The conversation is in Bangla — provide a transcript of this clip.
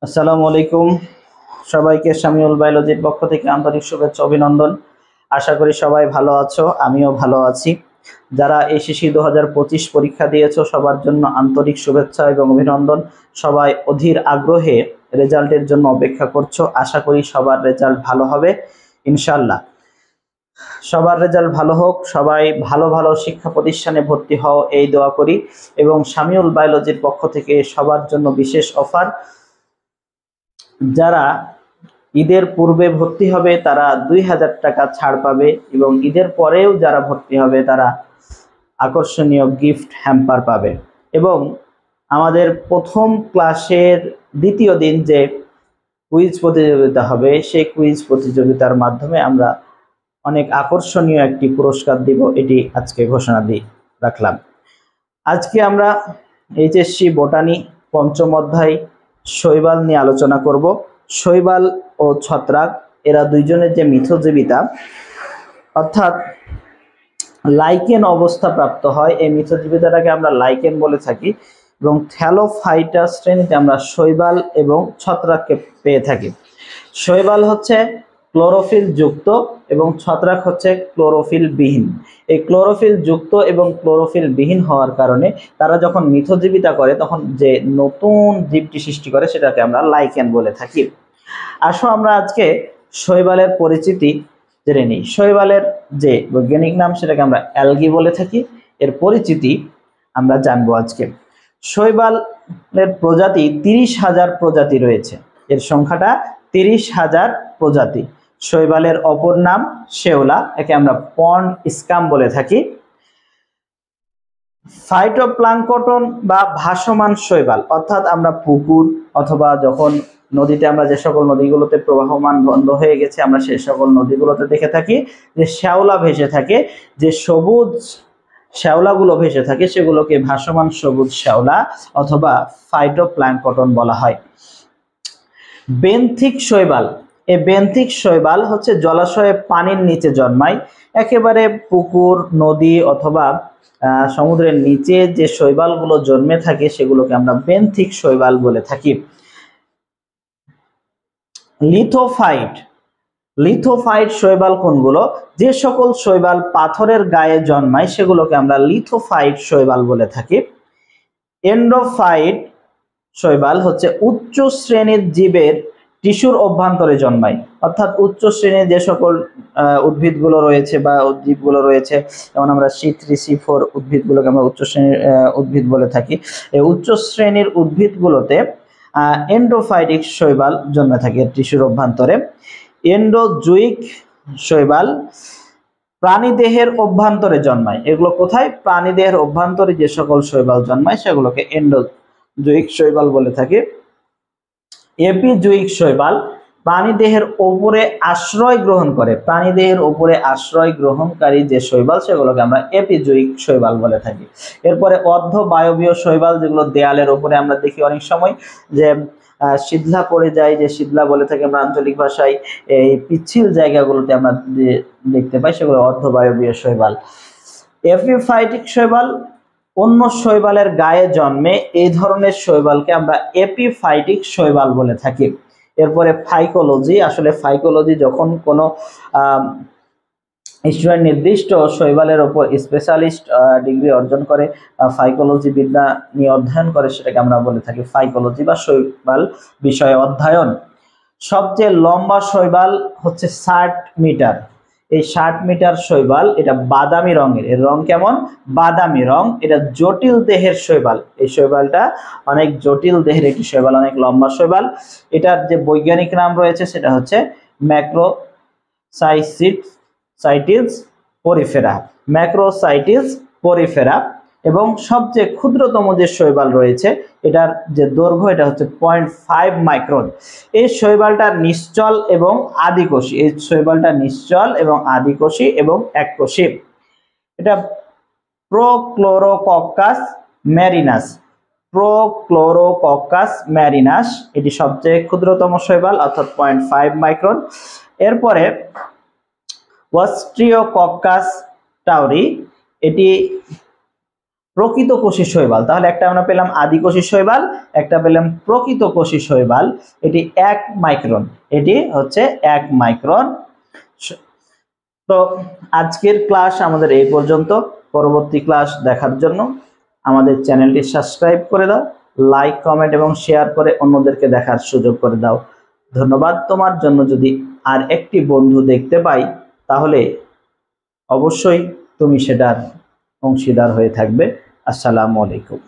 আসসালামু আলাইকুম। সবাইকে শামিউল বায়োলজির পক্ষ থেকে আন্তরিক শুভেচ্ছা অভিনন্দন। আশা করি সবাই ভালো আছো, আমিও ভালো আছি। যারা এসএসসি 2025 পরীক্ষা দিয়েছো সবার জন্য আন্তরিক শুভেচ্ছা এবং অভিনন্দন। সবাই অধীর আগ্রহে রেজাল্টের জন্য অপেক্ষা করছো। আশা করি সবার রেজাল্ট ভালো হবে ইনশাআল্লাহ। সবার রেজাল্ট ভালো হোক, সবাই ভালো ভালো শিক্ষা প্রতিষ্ঠানে ভর্তি হও এই দোয়া করি। এবং শামিউল বায়োলজির পক্ষ থেকে সবার জন্য বিশেষ অফার, যারা ঈদের পূর্বে ভর্তি হবে তারা 2000 টাকা ছাড় পাবে এবং ঈদের পরেও যারা ভর্তি হবে তারা আকর্ষণীয় গিফট হ্যাম্পার পাবে। এবং আমাদের প্রথম ক্লাসের দ্বিতীয় দিন যে কুইজ প্রতিযোগিতা হবে সেই কুইজ প্রতিযোগিতার মাধ্যমে আমরা অনেক আকর্ষণীয় একটি পুরস্কার দিব, এটি আজকে ঘোষণা দিয়ে রাখলাম। আজকে আমরা এইচএসসি বোটানি পঞ্চম অধ্যায় শৈবাল নিয়ে আলোচনা করব। শৈবাল ও ছত্রাক এরা দুইজনের যে মিথজীবিতা অর্থাৎ লাইকেন অবস্থা প্রাপ্ত হয়, এই মিথজীবিতাটাকে আমরা লাইকেন বলে থাকি। এবং থ্যালোফাইটা শ্রেণীতে আমরা শৈবাল এবং ছত্রাককে পেয়ে থাকি। শৈবাল হচ্ছে ক্লোরোফিল যুক্ত এবং ছত্রাক হচ্ছে ক্লোরোফিল বিহীন। এই ক্লোরোফিল যুক্ত এবং ক্লোরোফিল বিহীন হওয়ার কারণে তারা যখন মিথজীবিতা করে তখন যে নতুন জীবটি সৃষ্টি করে সেটাকে আমরা লাইকেন বলে থাকি। আসো আমরা আজকে শৈবালের পরিচিতি জেনে নিই। শৈবালের যে বৈজ্ঞানিক নাম সেটাকে আমরা অ্যালগি বলে থাকি, এর পরিচিতি আমরা জানবো আজকে। শৈবালের প্রজাতি 30,000 প্রজাতি রয়েছে, এর সংখ্যাটা 30,000 প্রজাতি। শৈবালের অপর নাম শেওলা, একে আমরা পন্ড স্কাম বলে থাকি। ফাইটোপ্লাঙ্কটন বা ভাসমান শৈবাল, অর্থাৎ আমরা পুকুর অথবা যখন নদীতে আমরা যে সকল নদীগুলোতে প্রবাহমান বন্ধ হয়ে গেছে আমরা সেই সকল নদীগুলোতে দেখে থাকি যে শ্যাওলা ভেসে থাকে, যে সবুজ শ্যাওলাগুলো ভেসে থাকে সেগুলোকে ভাসমান সবুজ শ্যাওলা অথবা ফাইটোপ্লাঙ্কটন বলা হয়। বেন্থিক শৈবাল, এই বেন্থিক শৈবাল হচ্ছে জলাশয়ে পানির নিচে জন্মায়। একেবারে পুকুর নদী অথবা সমুদ্রের নিচে যে শৈবালগুলো জন্মে থাকে সেগুলোকে আমরা বেন্থিক শৈবাল বলে থাকি। লিথোফাইট, লিথোফাইট শৈবাল কোনগুলো? যে সকল শৈবাল পাথরের গায়ে জন্মায় সেগুলোকে আমরা লিথোফাইট শৈবাল বলে থাকি। এন্ডোফাইট শৈবাল হচ্ছে উচ্চ শ্রেণীর জীবের টিস্যুর অভ্যন্তরে জন্মায়, অর্থাৎ উচ্চ শ্রেণীর যে সকল উদ্ভিদগুলো রয়েছে বা জীবগুলো রয়েছে, যেমন আমরা C3 C4 উদ্ভিদগুলোকে আমরা উচ্চ শ্রেণীর উদ্ভিদ বলে থাকি। এই উচ্চ শ্রেণীর উদ্ভিদগুলোতে এন্ডোফাইটিক শৈবাল জন্মে থাকে টিস্যুর অভ্যন্তরে। এন্ডোজুইক শৈবাল প্রাণীদেহের অভ্যন্তরে জন্মায়। এগুলো কোথায়? প্রাণীদেহের অভ্যন্তরে যে সকল শৈবাল জন্মায় সেগুলোকে এন্ডোজুইক শৈবাল বলে থাকে। এপিজুইক শৈবাল প্রাণীদেহের ওপরে আশ্রয় গ্রহণ করে, প্রাণীদেহের ওপরে আশ্রয় গ্রহণকারী যে শৈবাল সেগুলোকে আমরা এপিজুইক শৈবাল বলে থাকি। এরপরে অর্ধ বায়বীয় শৈবাল, যেগুলো দেয়ালের ওপরে আমরা দেখি অনেক সময় যে শীতলা পড়ে যায়, যে শীতলা বলে থাকি আমরা আঞ্চলিক ভাষায়, এই পিচ্ছিল জায়গাগুলোতে আমরা দেখতে পাই, সেগুলো অর্ধ বায়বীয় শৈবাল। এপিফাইটিক শৈবাল অন্য শৈবালের গায়ে জন্মে, এই ধরনের শৈবালকে আমরা এপিফাইটিক শৈবাল বলে থাকি। এরপরে ফাইকোলজি, আসলে ফাইকোলজি যখন কোনো স্টুডেন্ট নির্দিষ্ট শৈবালের ওপর স্পেশালিস্ট ডিগ্রি অর্জন করে, ফাইকোলজি বিদ্যা নিয়ে অধ্যয়ন করে, সেটাকে আমরা বলে থাকি ফাইকোলজি বা শৈবাল বিষয়ে অধ্যয়ন। সবচেয়ে লম্বা শৈবাল হচ্ছে 60 মিটার। এই 60 মিটার শৈবাল, এটা বাদামি রঙের, এর রং কেমন? বাদামি রং। এটা জটিল দেহের শৈবাল, এই শৈবালটা অনেক জটিল দেহের একটি শৈবাল, অনেক লম্বা শৈবাল। এটার যে বৈজ্ঞানিক নাম রয়েছে সেটা হচ্ছে ম্যাক্রোসাইটিস পরিফেরা, ম্যাক্রোসাইটিস পরিফেরা। এবং সবচেয়ে ক্ষুদ্রতম যে শৈবাল রয়েছে এটার যে দৈর্ঘ্য এটা হচ্ছে 0.5 মাইক্রন। এই শৈবালটা নিশ্চল এবং আদিকোষী, এই শৈবালটা নিশ্চল এবং আদিকোষী এবং এককোষী। এটা প্রোক্লোরোকক্কাস ম্যারিনাস, প্রোক্লোরোকক্কাস ম্যারিনাস এটি সবচেয়ে ক্ষুদ্রতম শৈবাল অর্থাৎ 0.5 মাইক্রন। এরপরে ওয়াস্ট্রিওকক্কাস টাউরি, এটি প্রকৃত কোষী শৈবাল। তাহলে একটা আমরা পেলাম আদি কোষী শৈবাল, একটা পেলাম প্রকৃত কোষী শৈবাল। এটি 1 মাইক্রন, এটি হচ্ছে 1 মাইক্রন। তো আজকের ক্লাস আমাদের এই পর্যন্ত। পরবর্তী ক্লাস দেখার জন্য আমাদের চ্যানেলটি সাবস্ক্রাইব করে দাও, লাইক, কমেন্ট এবং শেয়ার করে অন্যদেরকে দেখার সুযোগ করে দাও। ধন্যবাদ। তোমার জন্য যদি আর একটি বন্ধু দেখতে পাই তাহলে অবশ্যই তুমি সেটার অংশীদার হয়ে থাকবে। আসসালামু আলাইকুম।